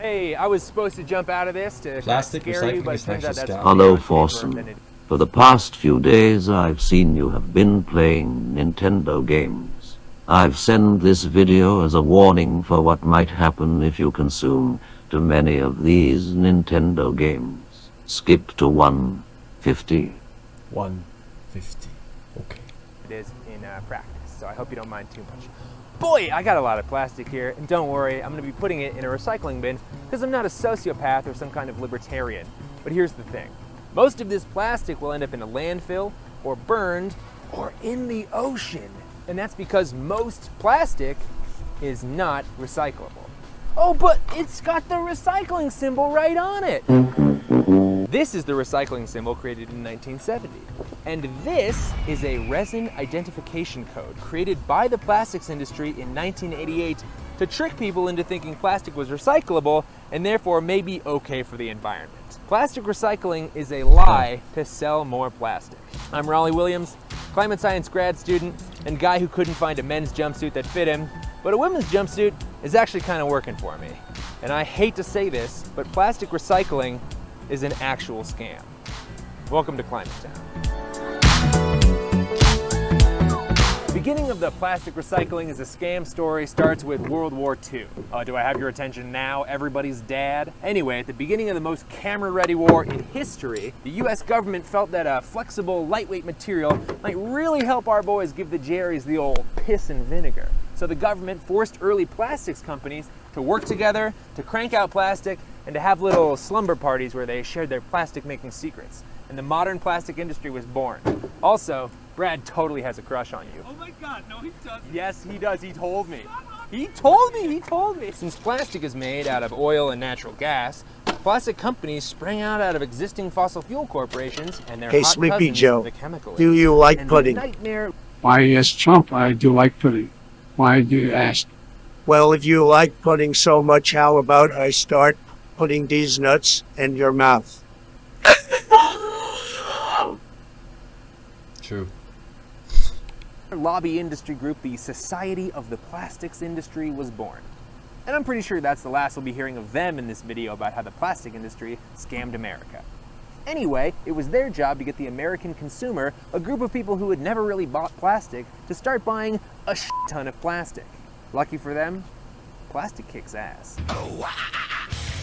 Hey, I was supposed to jump out of this to Plastic scare you, but it recycling turns out is that's actually Hello, pretty much safer than Forsen. it- For the past few days, I've seen you have been playing Nintendo games. I've sent this video as a warning for what might happen if you consume too many of these Nintendo games. Skip to 150. 150. Okay. It is in practice, so I hope you don't mind too much. Boy, I got a lot of plastic here, and don't worry, I'm going to be putting it in a recycling bin because I'm not a sociopath or some kind of libertarian. But here's the thing. Most of this plastic will end up in a landfill, or burned, or in the ocean. And that's because most plastic is not recyclable. Oh, but it's got the recycling symbol right on it. This is the recycling symbol created in 1970. And this is a resin identification code created by the plastics industry in 1988 to trick people into thinking plastic was recyclable and therefore may be okay for the environment. Plastic recycling is a lie to sell more plastic. I'm Raleigh Williams, climate science grad student and guy who couldn't find a men's jumpsuit that fit him, but a women's jumpsuit is actually kind of working for me. And I hate to say this, but plastic recycling is an actual scam. Welcome to Climate Town. The beginning of the plastic recycling as a scam story starts with World War II. Do I have your attention now, everybody's dad? Anyway, at the beginning of the most camera-ready war in history, the US government felt that a flexible, lightweight material might really help our boys give the Jerry's the old piss and vinegar. So the government forced early plastics companies to work together, to crank out plastic, and to have little slumber parties where they shared their plastic-making secrets. And the modern plastic industry was born. Also, Brad totally has a crush on you. Oh my God, no he doesn't. Yes, he does. He told me. He told me. Since plastic is made out of oil and natural gas, plastic companies sprang out of existing fossil fuel corporations and their Hey, hot Sleepy cousins, Joe, the chemical do you like and pudding? The nightmare. Why, yes, Trump, I do like pudding. Why do you ask? Well, if you like pudding so much, how about I start putting these nuts in your mouth? True. lobby industry group, the Society of the Plastics Industry, was born. And I'm pretty sure that's the last we'll be hearing of them in this video about how the plastic industry scammed America. Anyway, it was their job to get the American consumer, a group of people who had never really bought plastic, to start buying a shit ton of plastic. Lucky for them, plastic kicks ass.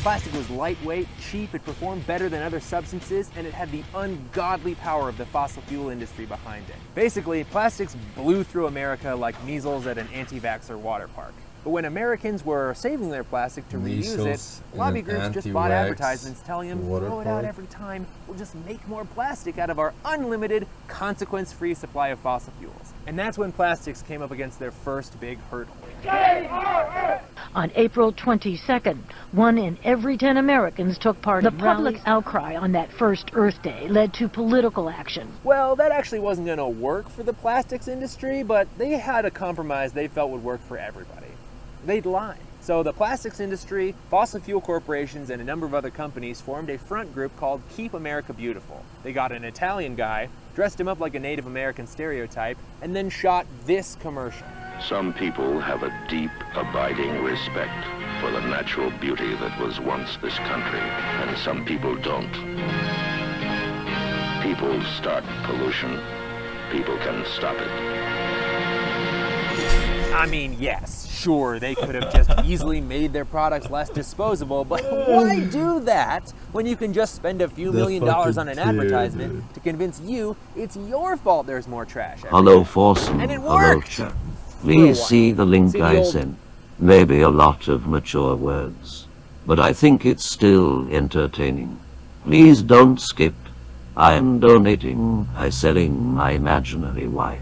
Plastic was lightweight, cheap, it performed better than other substances, and it had the ungodly power of the fossil fuel industry behind it. Basically, plastics blew through America like measles at an anti-vaxxer water park. But when Americans were saving their plastic to reuse Measles it, in lobby an groups just bought anti-vax advertisements telling them, water throw it out park? every time, we'll just make more plastic out of our unlimited, consequence-free supply of fossil fuels. And that's when plastics came up against their first big hurdle. On April 22nd, 1 in every 10 Americans took part in the public outcry on that first Earth Day led to political action. Well, that actually wasn't going to work for the plastics industry, but they had a compromise they felt would work for everybody. They'd lie. So the plastics industry, fossil fuel corporations, and a number of other companies formed a front group called Keep America Beautiful. They got an Italian guy, dressed him up like a Native American stereotype, and then shot this commercial. Some people have a deep, abiding respect for the natural beauty that was once this country, and some people don't. People start pollution. People can stop it. I mean, yes, sure, they could have just easily made their products less disposable, but why do that when you can just spend a few $1 million on an advertisement to convince you it's your fault there's more trash everywhere? Hello, Forsen. And it Hello, worked! chat. Please see the link See the I old- sent. Maybe a lot of mature words, but I think it's still entertaining. Please don't skip. I am donating by selling my imaginary wife.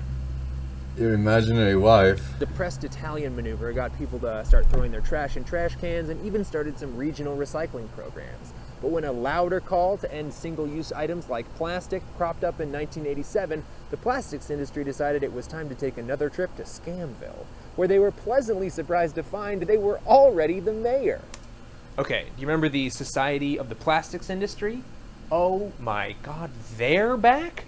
Your imaginary wife. Depressed Italian maneuver got people to start throwing their trash in trash cans and even started some regional recycling programs. But when a louder call to end single-use items like plastic cropped up in 1987, the plastics industry decided it was time to take another trip to Scamville, where they were pleasantly surprised to find they were already the mayor. Okay, do you remember the Society of the Plastics Industry? Oh my God, they're back?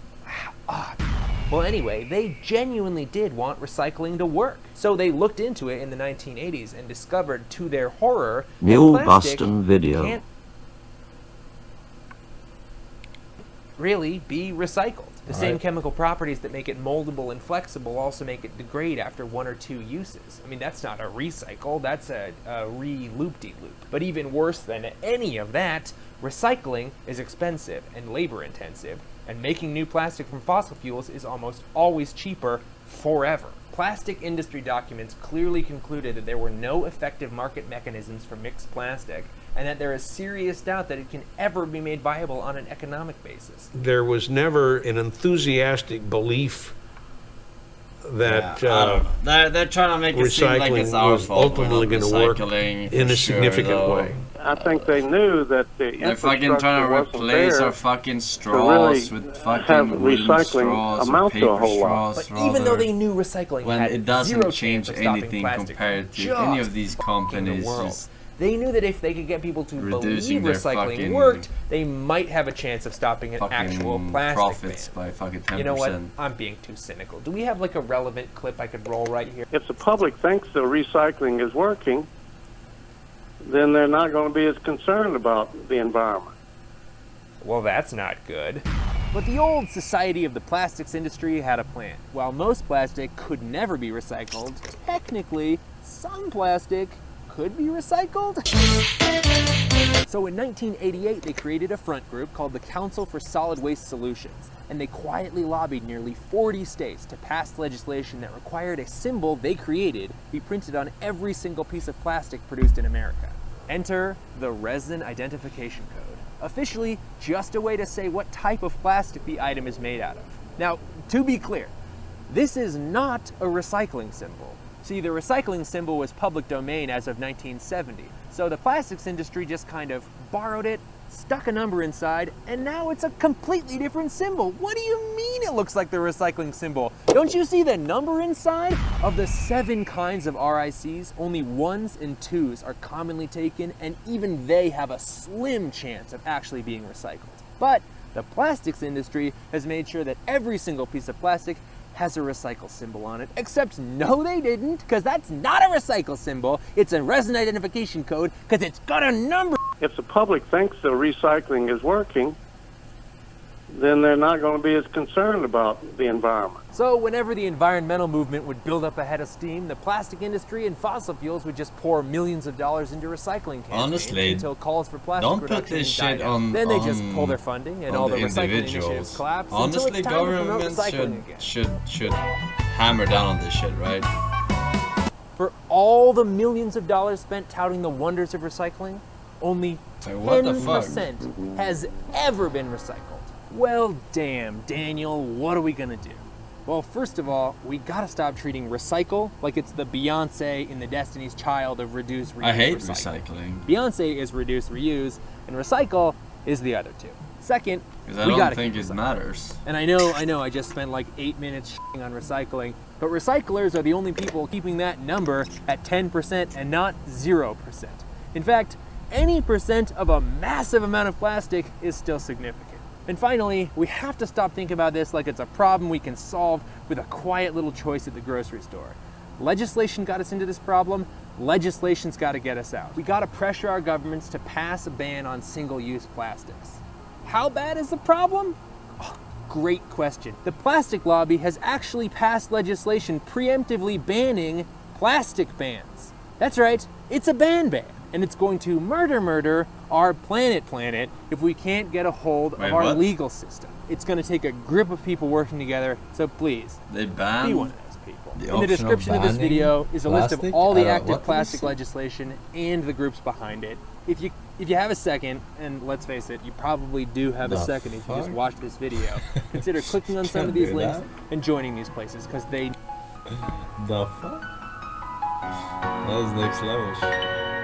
Well, anyway, they genuinely did want recycling to work. So they looked into it in the 1980s and discovered, to their horror, that New plastic Boston video. can't really be recycled. The same chemical properties that make it moldable and flexible also make it degrade after 1 or 2 uses. I mean, that's not a recycle, that's a re-loop-de-loop. But even worse than any of that, recycling is expensive and labor-intensive, and making new plastic from fossil fuels is almost always cheaper forever. Plastic industry documents clearly concluded that there were no effective market mechanisms for mixed plastic, and that there is serious doubt that it can ever be made viable on an economic basis. There was never an enthusiastic belief that they're trying to make it seem like it's recycling our was fault. ultimately going to work in a significant way. I think they knew that the They're fucking trying to replace our fucking straws with fucking have wooden recycling straws or amount to a paper whole lot. straws. But even though they knew recycling when had it doesn't zero change chance of stopping anything plastic compared to from any just of these fucking the companies, world. just They knew that if they could get people to believe reducing their recycling fucking worked, they might have a chance of stopping an actual plastic profits ban. by fucking 10%. You know what? I'm being too cynical. Do we have like a relevant clip I could roll right here? If the public thinks the recycling is working, then they're not going to be as concerned about the environment. Well, that's not good. But the old Society of the Plastics Industry had a plan. While most plastic could never be recycled, technically, some plastic could be recycled. So in 1988, they created a front group called the Council for Solid Waste Solutions, and they quietly lobbied nearly 40 states to pass legislation that required a symbol they created be printed on every single piece of plastic produced in America. Enter the Resin Identification Code. Officially, just a way to say what type of plastic the item is made out of. Now, to be clear, this is not a recycling symbol. See, the recycling symbol was public domain as of 1970, so the plastics industry just kind of borrowed it, stuck a number inside, and now it's a completely different symbol. What do you mean it looks like the recycling symbol? Don't you see the number inside? Of the 7 kinds of RICs, only 1s and 2s are commonly taken, and even they have a slim chance of actually being recycled. But the plastics industry has made sure that every single piece of plastic has a recycle symbol on it, except no they didn't, because that's not a recycle symbol, it's a resin identification code, because it's got a number. If the public thinks the recycling is working, then they're not going to be as concerned about the environment. So whenever the environmental movement would build up a head of steam, the plastic industry and fossil fuels would just pour millions of dollars into recycling campaigns. Honestly, until calls for plastic don't put reduction this died shit out. on. Then they just pull their funding and all the recycling initiatives individuals. collapse. Honestly, until it's time to promote governments recycling again. should hammer down on this shit, right? For all the millions of dollars spent touting the wonders of recycling, only Like, what the fuck? 10% has ever been recycled. Well, damn, Daniel, what are we gonna do? Well, first of all, we gotta stop treating recycle like it's the Beyonce in the Destiny's Child of reduce, reuse, I hate recycle. recycling. Beyonce is reduce, reuse, and recycle is the other two. Second, Because I we don't gotta think keep it recycling. matters. And I know, I just spent like 8 minutes shitting on recycling, but recyclers are the only people keeping that number at 10% and not 0%. In fact, any percent of a massive amount of plastic is still significant. And finally, we have to stop thinking about this like it's a problem we can solve with a quiet little choice at the grocery store. Legislation got us into this problem, legislation's gotta get us out. We gotta pressure our governments to pass a ban on single-use plastics. How bad is the problem? Oh, great question. The plastic lobby has actually passed legislation preemptively banning plastic bans. That's right, it's a ban, and it's going to murder our planet if we can't get a hold of our legal system. It's going to take a group of people working together, so please, They ban be one of those people. The In the description of this video is a list of plastic? all the What active did plastic you say? legislation and the groups behind it. If you have a second, and let's face it, you probably do have a The second if you just fuck? watched this video, consider clicking on some Can't of these do links that. and joining these places, because they The fuck? That is next level.